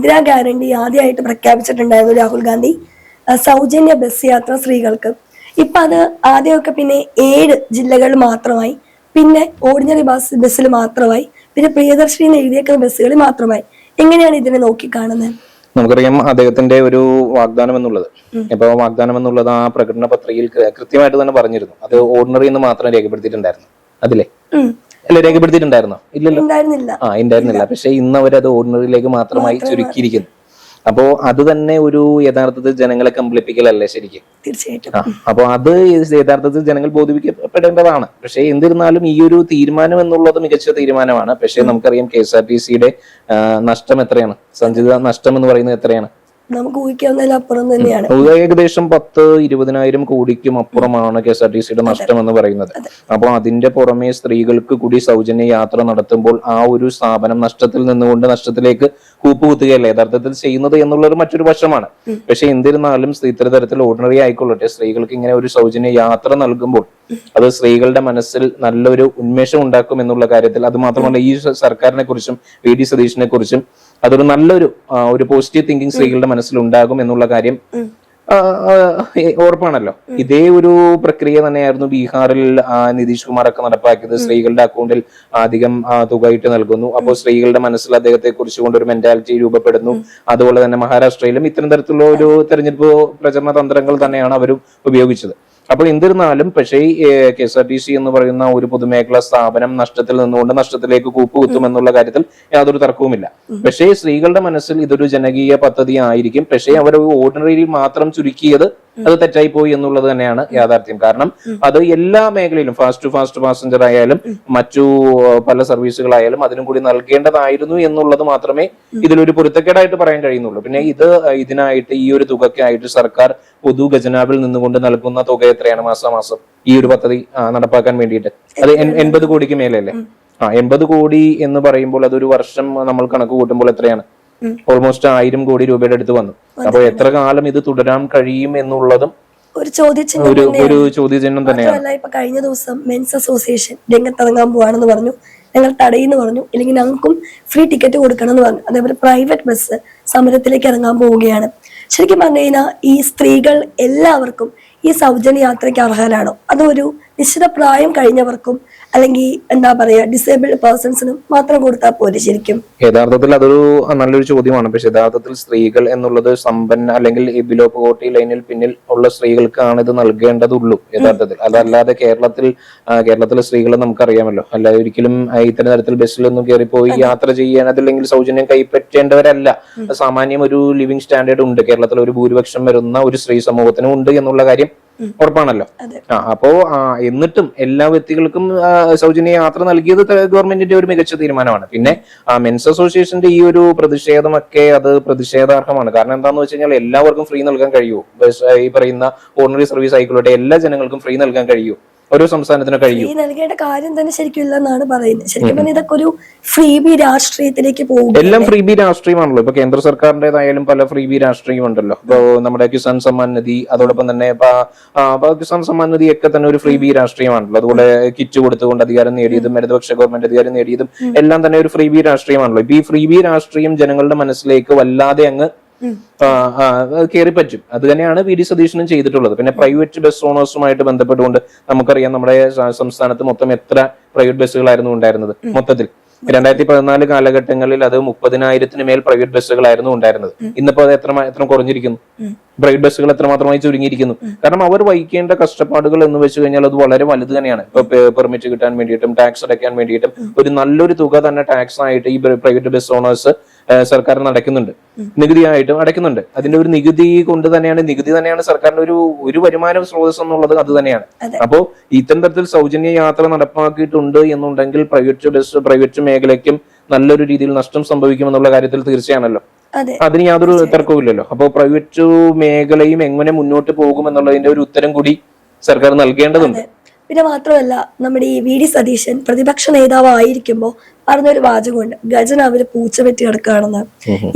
Indira guarantee ആദ്യമായിട്ട് പ്രഖ്യാപിച്ചിട്ടുണ്ടായിരുന്നു രാഹുൽ ഗാന്ധി, സൗജന്യ bus യാത്ര സ്ത്രീകൾക്ക്. ഇപ്പൊ അത് ആദ്യമൊക്കെ പിന്നെ 7 ജില്ലകളിൽ മാത്രമായി, പിന്നെ ഓർഡിനറി ബസ്സിൽ മാത്രമായി, പിന്നെ പ്രിയദർശിനി എന്ന് എഴുതിയേക്കുന്ന ബസ്സുകളിൽ മാത്രമായി. എങ്ങനെയാണ് ഇതിനെ നോക്കിക്കാണുന്നത്? നമുക്കറിയാം അദ്ദേഹത്തിന്റെ ഒരു വാഗ്ദാനം എന്നുള്ളത്, ഇപ്പൊ വാഗ്ദാനം എന്നുള്ളത് ആ പ്രകടന പത്രികയിൽ കൃത്യമായിട്ട് തന്നെ പറഞ്ഞിരുന്നു. അത് ഓർഡിനറി എന്ന് മാത്രം രേഖപ്പെടുത്തിയിട്ടുണ്ടായിരുന്നു. അതിലെ അല്ല, രേഖപ്പെടുത്തിയിട്ടുണ്ടായിരുന്നോ? ഇല്ലല്ലോ. ഉണ്ടായിരുന്നില്ല. പക്ഷെ ഇന്ന് അവരത് ഓർഡിനറിയിലേക്ക് മാത്രമായി ചുരുക്കിയിരിക്കുന്നു. അപ്പോ അത് തന്നെ ഒരു യഥാർത്ഥത്തിൽ ജനങ്ങളെ കമ്പിളിപ്പിക്കലല്ലേ ശരിക്കും? തീർച്ചയായിട്ടും. അപ്പൊ അത് യഥാർത്ഥത്തിൽ ജനങ്ങൾ ബോധിപ്പിക്കപ്പെടേണ്ടതാണ്. പക്ഷെ എന്നിരുന്നാലും ഈ ഒരു തീരുമാനം എന്നുള്ളത് മികച്ച തീരുമാനമാണ്. പക്ഷെ നമുക്കറിയാം KSRTCയുടെ നഷ്ടം എത്രയാണ്, സഞ്ചിത നഷ്ടം എന്ന് പറയുന്നത് എത്രയാണ്? നമുക്ക് ഊഹിക്കാവുന്നതിലപ്പുറം തന്നെയാണ്. ഏകദേശം 10-20,000 കോടിക്കും അപ്പുറമാണ് KSRTCയുടെ നഷ്ടം എന്ന് പറയുന്നത്. അപ്പോൾ അതിന്റെ പുറമെ സ്ത്രീകൾക്ക് കൂടി സൗജന്യ യാത്ര നടത്തുമ്പോൾ ആ ഒരു സ്ഥാപനം നഷ്ടത്തിൽ നിന്നുകൊണ്ട് നഷ്ടത്തിലേക്ക് കൂപ്പുകുത്തുകയല്ലേ യഥാർത്ഥത്തിൽ ചെയ്യുന്നത് എന്നുള്ളത് മറ്റൊരു വശമാണ്. പക്ഷെ എന്നിരുന്നാലും ഇത്തരത്തിൽ ഓർഡിനറി ആയിക്കൊള്ളട്ടെ, സ്ത്രീകൾക്ക് ഇങ്ങനെ ഒരു സൗജന്യ യാത്ര നൽകുമ്പോൾ അത് സ്ത്രീകളുടെ മനസ്സിൽ നല്ലൊരു ഉന്മേഷം ഉണ്ടാക്കും എന്നുള്ള കാര്യത്തിൽ, അത് മാത്രമല്ല ഈ സർക്കാരിനെ കുറിച്ചും VD സതീഷിനെ കുറിച്ചും അതൊരു നല്ലൊരു ഒരു പോസിറ്റീവ് തിങ്കിങ് സ്ത്രീകളുടെ മനസ്സിൽ ഉണ്ടാകും എന്നുള്ള കാര്യം ഉറപ്പാണല്ലോ. ഇതേ ഒരു പ്രക്രിയ തന്നെയായിരുന്നു ബീഹാറിൽ നിതീഷ് കുമാർ ഒക്കെ നടപ്പാക്കിയത്. സ്ത്രീകളുടെ അക്കൗണ്ടിൽ അധികം തുകയിട്ട് നൽകുന്നു. അപ്പോൾ സ്ത്രീകളുടെ മനസ്സിൽ അദ്ദേഹത്തെ കുറിച്ചുകൊണ്ട് ഒരു മെന്റാലിറ്റി രൂപപ്പെടുന്നു. അതുപോലെ തന്നെ മഹാരാഷ്ട്രയിലും ഇത്തരം തരത്തിലുള്ള ഒരു തെരഞ്ഞെടുപ്പ് പ്രചരണ തന്ത്രങ്ങൾ തന്നെയാണ് അവരും ഉപയോഗിച്ചത്. അപ്പോൾ എന്നിരുന്നാലും പക്ഷേ KSRTC എന്ന് പറയുന്ന ഒരു പൊതുമേഖലാ സ്ഥാപനം നഷ്ടത്തിൽ നിന്നുകൊണ്ട് നഷ്ടത്തിലേക്ക് കൂപ്പുകുത്തും എന്നുള്ള കാര്യത്തിൽ യാതൊരു തർക്കവുമില്ല. പക്ഷേ സ്ത്രീകളുടെ മനസ്സിൽ ഇതൊരു ജനകീയ പദ്ധതി ആയിരിക്കും. പക്ഷേ അവർ ഓർഡിനറിയിൽ മാത്രം ചുരുക്കിയത് അത് തെറ്റായി പോയി എന്നുള്ളത് തന്നെയാണ് യാഥാർത്ഥ്യം. കാരണം അത് എല്ലാ മേഖലയിലും ഫാസ്റ്റ് പാസഞ്ചർ ആയാലും മറ്റു പല സർവീസുകളായാലും അതിനും കൂടി നൽകേണ്ടതായിരുന്നു എന്നുള്ളത് മാത്രമേ ഇതിലൊരു പൊരുത്തക്കേടായിട്ട് പറയാൻ കഴിയുന്നുള്ളൂ. പിന്നെ ഇതിനായിട്ട് ഈ ഒരു തുകയ്ക്കായിട്ട് സർക്കാർ പൊതു ഖജനാവിൽ നിന്നുകൊണ്ട് നൽകുന്ന തുക എത്രയാണ് മാസാമാസം ഈ ഒരു പദ്ധതി നടപ്പാക്കാൻ വേണ്ടിയിട്ട്? അത് 80 കോടിക്ക് മേലല്ലേ? 80 കോടി എന്ന് പറയുമ്പോൾ അതൊരു വർഷം നമ്മൾ കണക്ക് കൂട്ടുമ്പോൾ എത്രയാണ്? ഓൾമോസ്റ്റ് 1000 കോടി രൂപയുടെ അടുത്ത് വന്നു. അപ്പൊ എത്ര കാലം ഇത് തുടരാൻ കഴിയും എന്നുള്ളതും ഒരു ചോദ്യചിഹ്നം തന്നെയാണ്. ഇപ്പൊ കഴിഞ്ഞ ദിവസം മെൻസ് അസോസിയേഷൻ രംഗത്തിറങ്ങാൻ പോവാണെന്ന് പറഞ്ഞു. ഞങ്ങൾ തടയുന്നു പറഞ്ഞു, ഇല്ലെങ്കിൽ ഞങ്ങൾക്കും ഫ്രീ ടിക്കറ്റ് കൊടുക്കണം എന്ന് പറഞ്ഞു. അതേപോലെ പ്രൈവറ്റ് ബസ് സമരത്തിലേക്ക് ഇറങ്ങാൻ പോവുകയാണ്. ശരിക്കും പറഞ്ഞു കഴിഞ്ഞാൽ ഈ സ്ത്രീകൾ എല്ലാവർക്കും ഈ സൗജന്യ യാത്രയ്ക്ക് അർഹരാണോ? അതൊരു നിശ്ചിത പ്രായം കഴിഞ്ഞവർക്കും അല്ലെങ്കിൽ എന്താ പറയാ ഡിസേബിൾഡ് പേഴ്സൺസിനും മാത്രം കൊടുത്താൽ പോലെ ശരിക്കും? യഥാർത്ഥത്തിൽ അതൊരു നല്ലൊരു ചോദ്യമാണ്. പക്ഷെ യഥാർത്ഥത്തിൽ സ്ത്രീകൾ എന്നുള്ളത് സമ്പന്ന അല്ലെങ്കിൽ ബിലോ പോവർട്ടി ലൈനിൽ പിന്നിൽ ഉള്ള സ്ത്രീകൾക്കാണ് ഇത് നൽകേണ്ടതുള്ളൂ യഥാർത്ഥത്തിൽ. അതല്ലാതെ കേരളത്തിലെ സ്ത്രീകളെ നമുക്കറിയാമല്ലോ, അല്ലാതെ ഒരിക്കലും ഇത്തരം തരത്തിൽ ബസ്സിലൊന്നും കയറിപ്പോയി യാത്ര ചെയ്യാൻ അതല്ലെങ്കിൽ സൗജന്യം കൈപ്പറ്റേണ്ടവരല്ല. സാമാന്യം ഒരു ലിവിംഗ് സ്റ്റാൻഡേർഡ് ഉണ്ട് കേരളത്തിൽ, ഒരു ഭൂരിപക്ഷം വരുന്ന ഒരു സ്ത്രീ സമൂഹത്തിനും ഉണ്ട് എന്നുള്ള കാര്യം ഉറപ്പാണല്ലോ. അപ്പോ എന്നിട്ടും എല്ലാ വ്യക്തികൾക്കും സൗജന്യ യാത്ര നൽകിയത് ഗവൺമെന്റിന്റെ ഒരു മികച്ച തീരുമാനമാണ്. പിന്നെ മെൻസ് അസോസിയേഷന്റെ ഈ ഒരു പ്രതിഷേധമൊക്കെ അത് പ്രതിഷേധാർഹമാണ്. കാരണം എന്താന്ന് വെച്ച് കഴിഞ്ഞാൽ എല്ലാവർക്കും ഫ്രീ നൽകാൻ കഴിയുമോ? ഈ പറയുന്ന ഓർഡിനറി സർവീസ് ആയിക്കോട്ടെ എല്ലാ ജനങ്ങൾക്കും ഫ്രീ നൽകാൻ കഴിയുമോ? ഓരോ സംസ്ഥാനത്തിന് കഴിയും. നൽകേണ്ട കാര്യം തന്നെ ശരിക്കും ഇല്ലെന്നാണ് പറയുന്നത്. ശരിക്കും പറഞ്ഞാൽ ഇതൊക്കെ ഒരു ഫ്രീബി രാഷ്ട്രീയത്തിലേക്ക് പോകും. എല്ലാം ഫ്രീബി രാഷ്ട്രീയമാണല്ലോ. ഇപ്പൊ കേന്ദ്ര സർക്കാരിന്റേതായാലും പല ഫ്രീബി രാഷ്ട്രീയം ഉണ്ടല്ലോ. ഇപ്പൊ നമ്മുടെ കിസാൻ സമ്മാൻ നിധി, അതോടൊപ്പം തന്നെ കിസാൻ സമ്മാൻ നിധി ഒക്കെ തന്നെ ഒരു ഫ്രീബി രാഷ്ട്രീയമാണല്ലോ. അതുപോലെ കിറ്റ് കൊടുത്തുകൊണ്ട് അധികാരം നേടിയതും ഇടതുപക്ഷ ഗവൺമെന്റ് അധികാരം നേടിയതും എല്ലാം തന്നെ ഒരു ഫ്രീബി രാഷ്ട്രീയമാണല്ലോ. ഇപ്പൊ ഈ ഫ്രീബി രാഷ്ട്രീയം ജനങ്ങളുടെ മനസ്സിലേക്ക് വല്ലാതെ അങ്ങ് കയറി പറ്റും. അത് തന്നെയാണ് VD സതീശനും ചെയ്തിട്ടുള്ളത്. പിന്നെ പ്രൈവറ്റ് ബസ് ഓണേഴ്സുമായിട്ട് ബന്ധപ്പെട്ടുകൊണ്ട് നമുക്കറിയാം നമ്മുടെ സംസ്ഥാനത്ത് മൊത്തം എത്ര പ്രൈവറ്റ് ബസ്സുകളായിരുന്നു ഉണ്ടായിരുന്നത്? മൊത്തത്തിൽ 2014 കാലഘട്ടങ്ങളിൽ അത് 30,000-ന് മേൽ പ്രൈവറ്റ് ബസ്സുകളായിരുന്നു ഉണ്ടായിരുന്നത്. ഇന്നിപ്പോ അത് എത്ര കുറഞ്ഞിരിക്കുന്നു? പ്രൈവറ്റ് ബസ്സുകൾ എത്രമാത്രമായി ചുരുങ്ങിയിരിക്കുന്നു? കാരണം അവർ വഹിക്കേണ്ട കഷ്ടപ്പാടുകൾ എന്ന് വെച്ച് കഴിഞ്ഞാൽ അത് വളരെ വലുത് തന്നെയാണ്. ഇപ്പൊ പെർമിറ്റ് കിട്ടാൻ വേണ്ടിയിട്ടും ടാക്സ് അടയ്ക്കാൻ വേണ്ടിയിട്ടും ഒരു നല്ലൊരു തുക തന്നെ ടാക്സ് ആയിട്ട് ഈ പ്രൈവറ്റ് ബസ് ഓണേഴ്സ് സർക്കാരിന് അടയ്ക്കുന്നുണ്ട്, നികുതിയായിട്ടും അടയ്ക്കുന്നുണ്ട്. അതിന്റെ ഒരു നികുതി തന്നെയാണ് സർക്കാരിന്റെ ഒരു വരുമാന സ്രോതസ് എന്നുള്ളത് അത് തന്നെയാണ്. അപ്പോ ഇത്തരം തരത്തിൽ സൗജന്യ യാത്ര നടപ്പാക്കിയിട്ടുണ്ട് എന്നുണ്ടെങ്കിൽ പ്രൈവറ്റ് മേഖലയ്ക്കും നല്ലൊരു രീതിയിൽ നഷ്ടം സംഭവിക്കുമെന്നുള്ള കാര്യത്തിൽ തീർച്ചയാണല്ലോ. അതിന് യാതൊരു തർക്കവുമില്ലല്ലോ. അപ്പോൾ പ്രൈവറ്റ് മേഖലയും എങ്ങനെ മുന്നോട്ട് പോകും എന്നുള്ളതിന്റെ ഒരു ഉത്തരം കൂടി സർക്കാർ നൽകേണ്ടതുണ്ട്. പിന്നെ മാത്രമല്ല നമ്മുടെ ഈ VD സതീശൻ പ്രതിപക്ഷ നേതാവായിരിക്കുമ്പോ പറഞ്ഞൊരു വാചകമുണ്ട്, ഖജനാവില് പൂച്ച പെറ്റി കിടക്കുകയാണെന്ന്.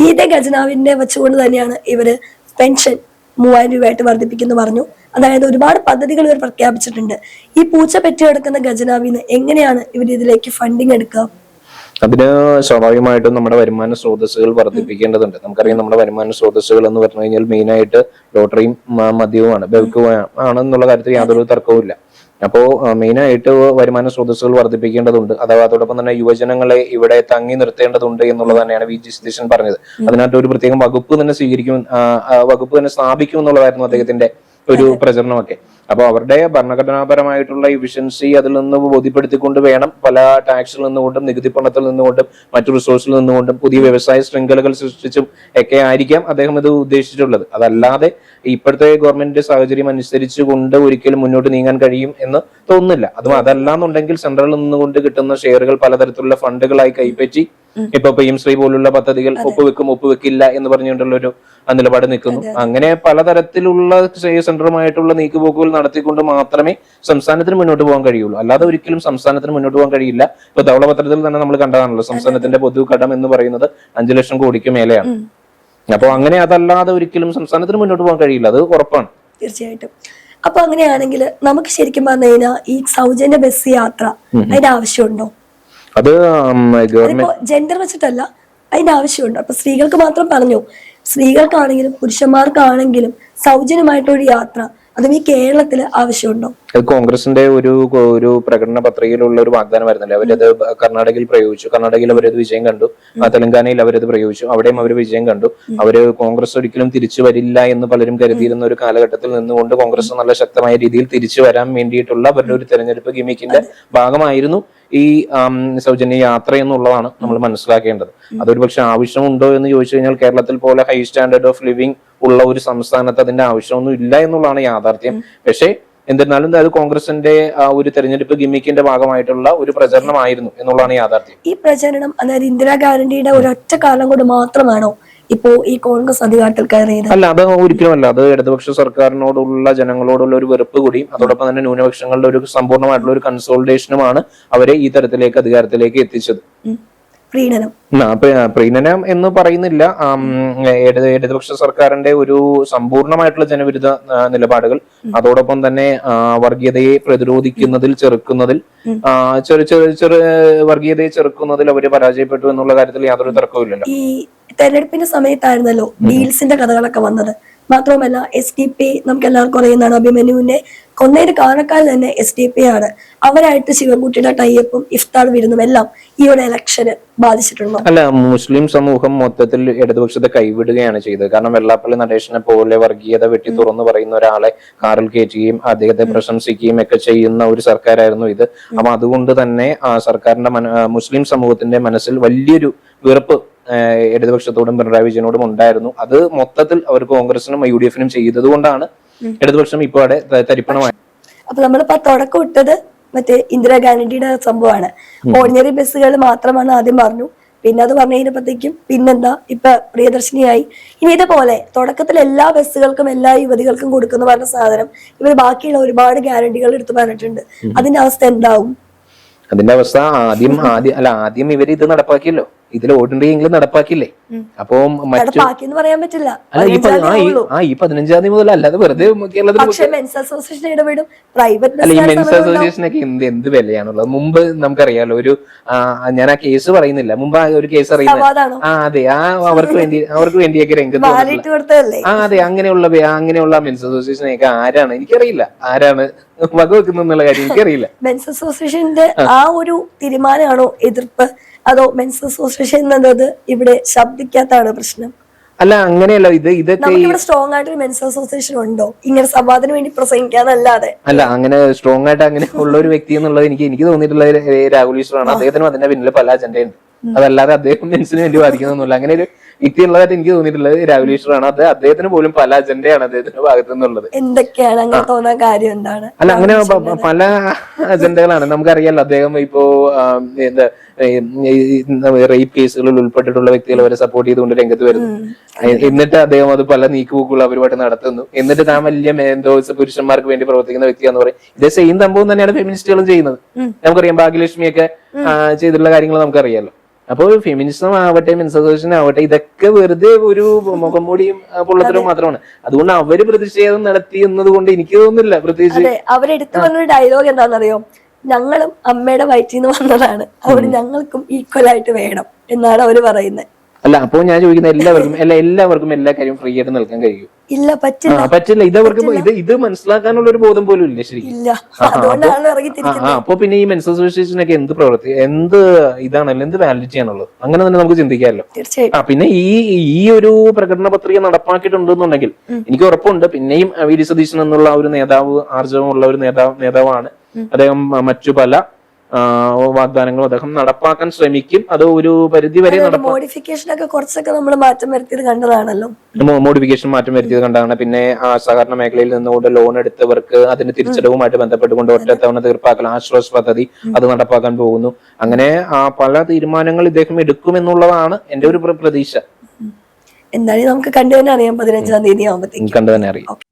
ഇതേ ഖജനാവിന്റെ വെച്ചുകൊണ്ട് തന്നെയാണ് ഇവര് പെൻഷൻ 3000 രൂപയായിട്ട് വർദ്ധിപ്പിക്കുന്നു പറഞ്ഞു. അതായത് ഒരുപാട് പദ്ധതികൾ ഇവർ പ്രഖ്യാപിച്ചിട്ടുണ്ട്. ഈ പൂച്ച പെറ്റി കിടക്കുന്ന ഖജനാവിന് എങ്ങനെയാണ് ഇവർ ഇതിലേക്ക് ഫണ്ടിങ് എടുക്കുക? അതിന് സ്വാഭാവികമായിട്ടും നമ്മുടെ വരുമാന സ്രോതസ്സുകൾ വർദ്ധിപ്പിക്കേണ്ടതുണ്ട്. നമുക്കറിയാം നമ്മുടെ വരുമാന സ്രോതസ്സുകൾ എന്ന് പറഞ്ഞു കഴിഞ്ഞാൽ മെയിനായിട്ട് ലോട്ടറിയും മദ്യവുമാണ്, ആണെന്നുള്ള കാര്യത്തിൽ യാതൊരു തർക്കവുമില്ല. അപ്പോ മെയിനായിട്ട് വരുമാന സ്രോതസ്സുകൾ വർദ്ധിപ്പിക്കേണ്ടതുണ്ട്. അഥവാ അതോടൊപ്പം തന്നെ യുവജനങ്ങളെ ഇവിടെ തങ്ങി നിർത്തേണ്ടതുണ്ട് എന്നുള്ളത് തന്നെയാണ് വി ജി സതീശൻ പറഞ്ഞത്. അതിനകത്ത് ഒരു പ്രത്യേകം വകുപ്പ് തന്നെ വകുപ്പ് തന്നെ സ്ഥാപിക്കും എന്നുള്ളതായിരുന്നു അദ്ദേഹത്തിന്റെ ഒരു പ്രചരണമൊക്കെ. അപ്പൊ അവരുടെ ഭരണഘടനാപരമായിട്ടുള്ള എഫിഷ്യൻസി അതിൽ നിന്ന് ബോധ്യപ്പെടുത്തിക്കൊണ്ട് വേണം പല ടാക്സിൽ നിന്നുകൊണ്ടും നികുതി പണത്തിൽ നിന്നുകൊണ്ടും മറ്റു റിസോഴ്സിൽ നിന്നുകൊണ്ടും പുതിയ വ്യവസായ ശൃംഖലകൾ സൃഷ്ടിച്ചും ഒക്കെ ആയിരിക്കാം അദ്ദേഹം ഇത് ഉദ്ദേശിച്ചിട്ടുള്ളത്. അതല്ലാതെ ഇപ്പോഴത്തെ ഗവൺമെന്റ് സാഹചര്യം അനുസരിച്ചുകൊണ്ട് ഒരിക്കലും മുന്നോട്ട് നീങ്ങാൻ കഴിയും എന്ന് തോന്നുന്നില്ല. അതല്ലാന്നുണ്ടെങ്കിൽ സെൻട്രലിൽ നിന്നുകൊണ്ട് കിട്ടുന്ന ഷെയറുകൾ പലതരത്തിലുള്ള ഫണ്ടുകളായി കൈപ്പറ്റി ഇപ്പൊ PM ശ്രീ പോലുള്ള പദ്ധതികൾ ഒപ്പുവെക്കില്ല എന്ന് പറഞ്ഞുകൊണ്ടുള്ള ഒരു നിലപാട് നിൽക്കുന്നു. അങ്ങനെ പലതരത്തിലുള്ള സെൻട്രലുമായിട്ടുള്ള നീക്കുപോക്കുകൾ നടത്തിക്കൊണ്ട് മാത്രമേ സംസ്ഥാനത്തിന് മുന്നോട്ട് പോകാൻ കഴിയുള്ളൂ. അല്ലാതെ ഒരിക്കലും സംസ്ഥാനത്തിന് മുന്നോട്ട് പോകാൻ കഴിയില്ല. ഇപ്പൊ ധവളപത്രത്തിൽ തന്നെ നമ്മൾ കണ്ടതാണല്ലോ, സംസ്ഥാനത്തിന്റെ പൊതു കടം എന്ന് പറയുന്നത് 5 ലക്ഷം കോടിക്ക് മേലെയാണ്. അപ്പൊ അങ്ങനെ അതല്ലാതെ ഒരിക്കലും സംസ്ഥാനത്തിന് മുന്നോട്ട് പോകാൻ കഴിയില്ല, അത് ഉറപ്പാണ്. തീർച്ചയായിട്ടും. അപ്പൊ അങ്ങനെയാണെങ്കിൽ നമുക്ക് ശരിക്കും പറഞ്ഞു കഴിഞ്ഞാൽ ഈ സൗജന്യ ബസ് യാത്ര അതിന്റെ ആവശ്യമുണ്ടോ? അത് ജെൻഡർ വെച്ചിട്ടല്ല, അതിന്റെ ആവശ്യമുണ്ട്. അപ്പൊ സ്ത്രീകൾക്ക് മാത്രം പറഞ്ഞു, സ്ത്രീകൾക്കാണെങ്കിലും പുരുഷന്മാർക്കാണെങ്കിലും സൗജന്യമായിട്ടൊരു യാത്ര അതും ഈ കേരളത്തിൽ ആവശ്യമുണ്ടോ? കോൺഗ്രസിന്റെ ഒരു പ്രകടന പത്രികയിലുള്ള ഒരു വാഗ്ദാനമായിരുന്നല്ലേ. അവരത് കർണാടകയിൽ പ്രയോഗിച്ചു, കർണാടകയിൽ അവരത് വിജയം കണ്ടു, തെലങ്കാനയിൽ അവരത് പ്രയോഗിച്ചു, അവിടെയും അവർ വിജയം കണ്ടു. അവര് കോൺഗ്രസ് ഒരിക്കലും തിരിച്ചു വരില്ല എന്ന് പലരും കരുതിയിരുന്ന ഒരു കാലഘട്ടത്തിൽ നിന്നുകൊണ്ട് കോൺഗ്രസ് നല്ല ശക്തമായ രീതിയിൽ തിരിച്ചു വരാൻ വേണ്ടിയിട്ടുള്ള അവരുടെ ഒരു തെരഞ്ഞെടുപ്പ് ഗിമിക്കിന്റെ ഭാഗമായിരുന്നു ഈ സൗജന്യ യാത്ര എന്നുള്ളതാണ് നമ്മൾ മനസ്സിലാക്കേണ്ടത്. അതൊരു പക്ഷെ ആവശ്യമുണ്ടോ എന്ന് ചോദിച്ചു കഴിഞ്ഞാൽ കേരളത്തിൽ പോലെ ഹൈ സ്റ്റാൻഡേർഡ് ഓഫ് ലിവിംഗ് ഉള്ള ഒരു സംസ്ഥാനത്ത് അതിന്റെ ആവശ്യമൊന്നും ഇല്ല എന്നുള്ളതാണ് യാഥാർത്ഥ്യം. പക്ഷേ എന്നിരുന്നാലും അത് കോൺഗ്രസിന്റെ ഒരു തെരഞ്ഞെടുപ്പ് ഗിമ്മിക്കിന്റെ ഭാഗമായിട്ടുള്ള ഒരു പ്രചരണമായിരുന്നു എന്നുള്ളതാണ് യാഥാർത്ഥ്യം. ഈ പ്രചരണം അതായത് ഇന്ദിരാഗാന്ധിയുടെ ഒരൊറ്റ കാലം കൊണ്ട് മാത്രമാണോ ഇപ്പോ ഈ കോൺഗ്രസ് അധികാരത്തിൽ കയറിയത്? അല്ല, അത് ഒരിക്കലും അല്ല. അത് ഇടതുപക്ഷ സർക്കാരിനോടുള്ള ജനങ്ങളോടുള്ള ഒരു വെറുപ്പ് കൂടിയും അതോടൊപ്പം തന്നെ ന്യൂനപക്ഷങ്ങളുടെ ഒരു സമ്പൂർണ്ണമായിട്ടുള്ള ഒരു കൺസോളിഡേഷനുമാണ് അവരെ ഈ തരത്തിലേക്ക് അധികാരത്തിലേക്ക് എത്തിച്ചത്. പ്രീണനം എന്ന് പറയുന്നില്ല. ഇടതുപക്ഷ സർക്കാരിന്റെ ഒരു സമ്പൂർണമായിട്ടുള്ള ജനവിരുദ്ധ നിലപാടുകൾ, അതോടൊപ്പം തന്നെ വർഗീയതയെ പ്രതിരോധിക്കുന്നതിൽ ചെറുക്കുന്നതിൽ വർഗീയതയെ ചെറുക്കുന്നതിൽ അവര് പരാജയപ്പെട്ടു എന്നുള്ള കാര്യത്തിൽ യാതൊരു തർക്കവുമില്ലല്ലോ. ഈ തെരഞ്ഞെടുപ്പിന്റെ സമയത്തായിരുന്നല്ലോ ഡീൽസിന്റെ കഥകളൊക്കെ വന്നത്. മാത്രവുമല്ല SDP നമുക്ക് എല്ലാവർക്കും അറിയുന്നതാണ്, അഭിമന്യുവിനെ കൊന്നതിന് കാരണക്കാരൻ തന്നെ SDP ആണ്. അവരായിട്ട് ശിവൻകുട്ടിയുടെ ടൈപ്പും ഇഫ്താർ വിരുന്നും എല്ലാം ഈ ഒരു ഇലക്ഷന് ബാധിച്ചിട്ടുണ്ടോ? അല്ല, മുസ്ലിം സമൂഹം മൊത്തത്തിൽ ഇടതുപക്ഷത്തെ കൈവിടുകയാണ് ചെയ്തത്. കാരണം വെള്ളാപ്പള്ളി നടേശനെ പോലെ വർഗീയത വെട്ടി തുറന്നു പറയുന്ന ഒരാളെ കാറിൽ കയറ്റുകയും അദ്ദേഹത്തെ പ്രശംസിക്കുകയും ഒക്കെ ചെയ്യുന്ന ഒരു സർക്കാരായിരുന്നു ഇത്. അപ്പൊ അതുകൊണ്ട് തന്നെ ആ സർക്കാരിന്റെ മുസ്ലിം സമൂഹത്തിന്റെ മനസ്സിൽ വലിയൊരു വെറുപ്പ് ഇടതുപക്ഷത്തോടും പിണറായി വിജയനോടും ഉണ്ടായിരുന്നു. അത് മൊത്തത്തിൽ അവർ കോൺഗ്രസിനും UDF ചെയ്തത് കൊണ്ടാണ് ഇടതുപക്ഷം ഇപ്പൊ അവിടെ തരിപ്പണമായത്. അപ്പൊ നമ്മളിപ്പോ തുടക്കം ഇട്ടത് മറ്റേ ഇന്ദിരാഗാന്ധിയുടെ സംഭവമാണ്. ഓർഡിനറി ബസ്സുകൾ മാത്രമാണ് ആദ്യം പറഞ്ഞു, പിന്നെ അത് പറഞ്ഞു കഴിഞ്ഞപ്പോഴത്തേക്കും പിന്നെന്താ ഇപ്പൊ പ്രിയദർശിനിയായി. ഇനി ഇതുപോലെ തുടക്കത്തിൽ എല്ലാ ബസ്സുകൾക്കും എല്ലാ യുവതികൾക്കും കൊടുക്കുന്ന പറഞ്ഞ സാധനം ഇവർ ബാക്കിയുള്ള ഒരുപാട് ഗ്യാരണ്ടികൾ എടുത്തു പറഞ്ഞിട്ടുണ്ട്. അതിന്റെ അവസ്ഥ എന്താവും? അതിന്റെ അവസ്ഥ ആദ്യം ഇവർ ഇത് നടപ്പാക്കിയല്ലോ, ഇതിൽ ഓർഡിനറി എങ്കിലും നടപ്പാക്കില്ലേ. അപ്പൊ പറയാൻ പറ്റില്ല. ഈ 15 തീയതി മുതൽ അല്ലാതെ വെറുതെ കേരളത്തിൽ മെൻസ് അസോസിയേഷനൊക്കെ എന്ത് വിലയാണുള്ളത്. മുമ്പ് നമുക്കറിയാലോ, ഒരു ഞാൻ ആ കേസ് പറയുന്നില്ല, മുമ്പ് ഒരു കേസ് അറിയുന്നത് അതെ അവർക്ക് വേണ്ടിയൊക്കെ രംഗത്ത് അതെ അങ്ങനെയുള്ള മെൻസ് അസോസിയേഷനൊക്കെ ആരാണ് എനിക്കറിയില്ല, ആരാണ് വകവെക്കുന്നുള്ള കാര്യം എനിക്കറിയില്ല. മെൻസ് അസോസിയേഷന്റെ ആ ഒരു തീരുമാനമാണോ എതിർപ്പ്, അതോ മെൻസ് അസോസിയേഷൻ എന്നത് ഇവിടെ ശബ്ദിക്കാത്താണ് പ്രശ്നം? അല്ല, അങ്ങനെയല്ല. ഇതൊക്കെ സ്ട്രോങ് ആയിട്ട് മെൻസ് അസോസിയേഷൻ ഉണ്ടോ ഇങ്ങനെ സംവാദത്തിന് വേണ്ടി പ്രസംഗിക്കാന്നല്ലാതെ? അല്ല, അങ്ങനെ സ്ട്രോങ് ആയിട്ട് അങ്ങനെ ഉള്ള ഒരു വ്യക്തി എന്നുള്ളത് എനിക്ക് തോന്നിയിട്ടുള്ള രാഹുൽ ഈശ്വറാണ്. അദ്ദേഹത്തിനും അതിന്റെ പിന്നിൽ പല അജണ്ടയുണ്ട്. അതല്ലാതെ അദ്ദേഹം മെൻസിന് വേണ്ടി ബാധിക്കുന്നൊന്നുമില്ല. അങ്ങനെ ഒരു വ്യക്തി ഉള്ളതായിട്ട് എനിക്ക് തോന്നിയിട്ടുള്ളത് രാഹുൽ ഈശ്വറാണ്. അദ്ദേഹത്തിന് പോലും പല അജണ്ടയാണ് അദ്ദേഹത്തിന്റെ ഭാഗത്തു നിന്നുള്ളത്. എന്തൊക്കെയാണ് അങ്ങനെ തോന്നാൻ കാര്യം എന്താണ്? അല്ല, അങ്ങനെ പല അജണ്ടകളാണ് നമുക്കറിയാലോ. അദ്ദേഹം ഇപ്പോ എന്താ റേപ്പ് കേസുകളിൽ ഉൾപ്പെട്ടിട്ടുള്ള വ്യക്തികൾ അവരെ സപ്പോർട്ട് ചെയ്തുകൊണ്ട് രംഗത്ത് വരുന്നു. എന്നിട്ട് അദ്ദേഹം അത് പല നീക്കുപോക്കുകൾ അവരുമായിട്ട് നടത്തുന്നു. എന്നിട്ട് താൻ വലിയ പുരുഷന്മാർക്ക് വേണ്ടി പ്രവർത്തിക്കുന്ന വ്യക്തിയാന്ന് പറയും. ഇതേ സെയിം സംഭവം തന്നെയാണ് ഫെമിനിസ്റ്റുകളും ചെയ്യുന്നത്. നമുക്കറിയാം, ഭാഗ്യലക്ഷ്മിയൊക്കെ ചെയ്തിട്ടുള്ള കാര്യങ്ങൾ നമുക്കറിയാലോ. അപ്പോൾ ഫെമിനിസം ആവട്ടെ, മെൻസ് അസോസിയേഷൻ ആവട്ടെ, ഇതൊക്കെ വെറുതെ ഒരു മുഖംമൂടിയും പൊള്ളത്തരവും മാത്രമാണ്. അതുകൊണ്ട് അവര് പ്രതിഷേധം നടത്തി എന്നതുകൊണ്ട് എനിക്ക് തോന്നുന്നില്ല പ്രത്യേകിച്ച്. അവരെടുത്തു പറഞ്ഞൊരു ഡയലോഗ് എന്താണെന്നറിയോ? ഞങ്ങളും അമ്മയുടെ വയറ്റിൽ നിന്ന് വന്നതാണ്, അതുകൊണ്ട് ഞങ്ങൾക്കും ഈക്വൽ ആയിട്ട് വേണം എന്നാണ് അവര് പറയുന്നത്. അല്ല, അപ്പൊ ഞാൻ ചോദിക്കുന്നത് എല്ലാവർക്കും എല്ലാ കാര്യവും ഫ്രീ ആയിട്ട് നൽകാൻ കഴിയും? ഇല്ല, പറ്റില്ല. പറ്റില്ല. ഇത് മനസ്സിലാക്കാനുള്ള ഒരു ബോധം പോലും ഇല്ല ശരിക്കും. ഇല്ല, അതുകൊണ്ടാണ് ഇറങ്ങിത്തിരിക്കുന്നത്. അപ്പൊ പിന്നെ ഈ മെൻസസ് അസോസിയേഷനൊക്കെ എന്ത് ഇതാണല്ലോ, എന്ത് വാലിഡിറ്റി ആണുള്ളത്? അങ്ങനെ തന്നെ നമുക്ക് ചിന്തിക്കാമല്ലോ. തീർച്ചയായും. പിന്നെ ഈ ഒരു പ്രകടന പത്രിക നടപ്പാക്കിയിട്ടുണ്ടെന്നുണ്ടെങ്കിൽ എനിക്ക് ഉറപ്പുണ്ട് പിന്നെയും വി ഡി സതീശൻ എന്നുള്ള ഒരു നേതാവ്, ആർജവമുള്ള ഒരു നേതാവാണ് അദ്ദേഹം. മറ്റു പല വാഗ്ദാനങ്ങളും അദ്ദേഹം നടപ്പാക്കാൻ ശ്രമിക്കും. അത് ഒരു പരിധി വരെ മോഡിഫിക്കേഷൻ ഒക്കെ കുറച്ചൊക്കെ നമ്മൾ മാറ്റം വരുത്തിയത് കണ്ടതാണല്ലോ. മോഡിഫിക്കേഷൻ മാറ്റം വരുത്തിയത് കണ്ടതാണ്. പിന്നെ സഹകരണ മേഖലയിൽ നിന്നുകൊണ്ട് ലോൺ എടുത്തവർക്ക് അതിന്റെ തിരിച്ചടവുമായിട്ട് ബന്ധപ്പെട്ടുകൊണ്ട് ഒറ്റത്തവണ തീർപ്പാക്കൽ ആശ്വാസ് പദ്ധതി അത് നടപ്പാക്കാൻ പോകുന്നു. അങ്ങനെ പല തീരുമാനങ്ങൾ ഇദ്ദേഹം എടുക്കുമെന്നുള്ളതാണ് എന്റെ ഒരു പ്രതീക്ഷ. എന്തായാലും നമുക്ക് കണ്ടു തന്നെ അറിയാം 15-ാം തീയതി ആവുമ്പോഴത്തേക്കും. കണ്ടു തന്നെ അറിയാം.